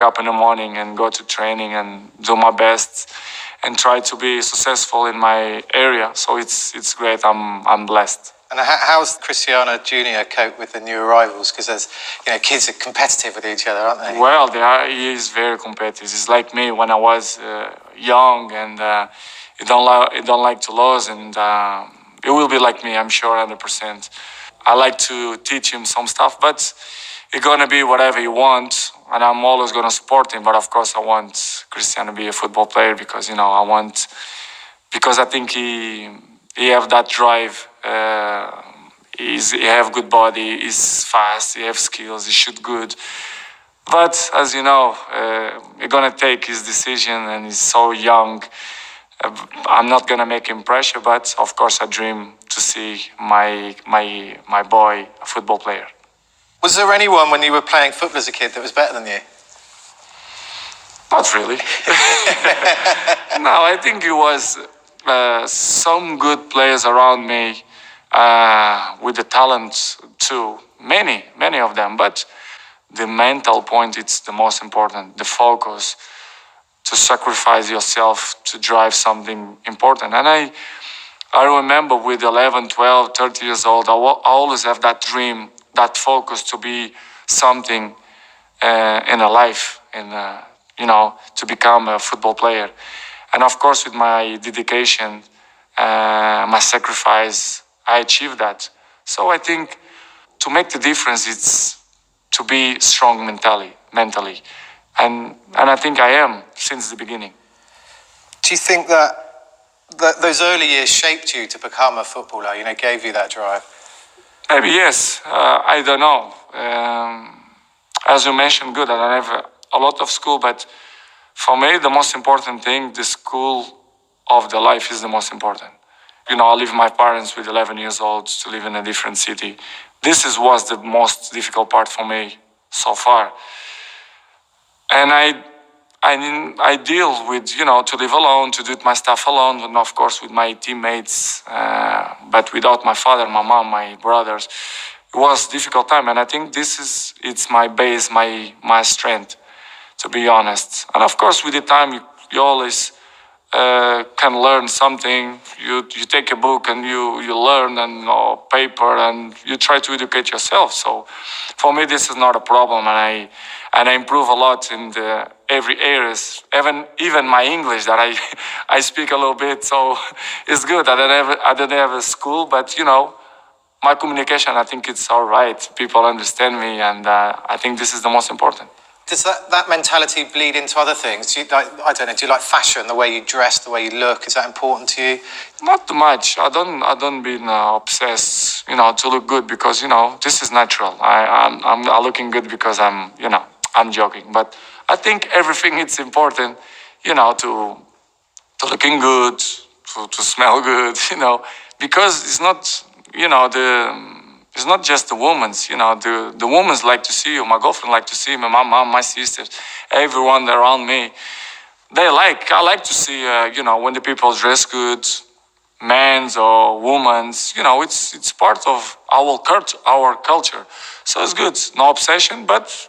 up in the morning and go to training and do my best and try to be successful in my area. So it's great. I'm blessed. And how's Cristiano Jr. cope with the new arrivals? Because there's, kids are competitive with each other, aren't they? Well, he is very competitive. It's like me when I was young, and he don't like to lose, and it will be like me, I'm sure, 100%. I like to teach him some stuff, but it's gonna be whatever he wants, and I'm always gonna support him. But of course, I want Cristiano to be a football player because because I think he have that drive. He have good body. He's fast. He have skills. He shoot good. But as you know, he's gonna take his decision, and he's so young. I'm not gonna make him pressure, but of course, I dream to see my boy a football player. Was there anyone when you were playing football as a kid that was better than you? Not really. No, I think it was some good players around me with the talent too. Many of them. But the mental point, it's the most important. The focus, to sacrifice yourself to drive something important. And I remember with 11, 12, 30 years old, I always have that dream, that focus to be something in a life, to become a football player. And of course, with my dedication, my sacrifice, I achieved that. So I think to make the difference, it's to be strong mentally. And I think I am since the beginning. Do you think that those early years shaped you to become a footballer, gave you that drive? Maybe yes. I don't know. As you mentioned, good. I don't have a lot of school, but for me, the most important thing, the school of the life is the most important. I leave my parents with 11 years old to live in a different city. This was the most difficult part for me so far. And I deal with, to live alone, to do my stuff alone, and of course with my teammates, but without my father, my mom, my brothers. It was a difficult time, and I think it's my base, my strength, to be honest. And of course, with the time, you always can learn something. You take a book and you learn, and paper, and you try to educate yourself. So for me, this is not a problem, and I improve a lot in every areas, even my English that I speak a little bit, so it's good. I don't have a school, but my communication, I think it's all right. People understand me, and I think this is the most important. Does that mentality bleed into other things? Do you like fashion, the way you dress, the way you look? Is that important to you? Not too much. I don't be obsessed, to look good, because this is natural. I'm looking good because I'm joking. But I think everything is important, to looking good, to smell good, because it's not, it's not just the women's, the women's like to see you, my girlfriend like to see me, my mom, my sisters, everyone around me. I like to see, when the people dress good, men's or women's, it's part of our culture. So it's good, no obsession, but,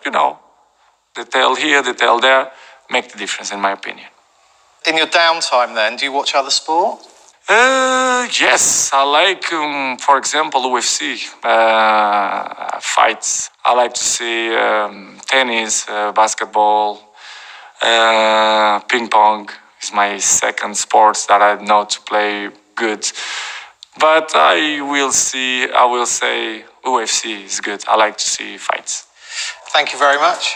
detail here, detail there, make the difference, in my opinion. In your downtime then, do you watch other sport? Yes, I like, for example, UFC fights. I like to see tennis, basketball, ping pong is my second sport that I know to play good. But I will say UFC is good. I like to see fights. Thank you very much.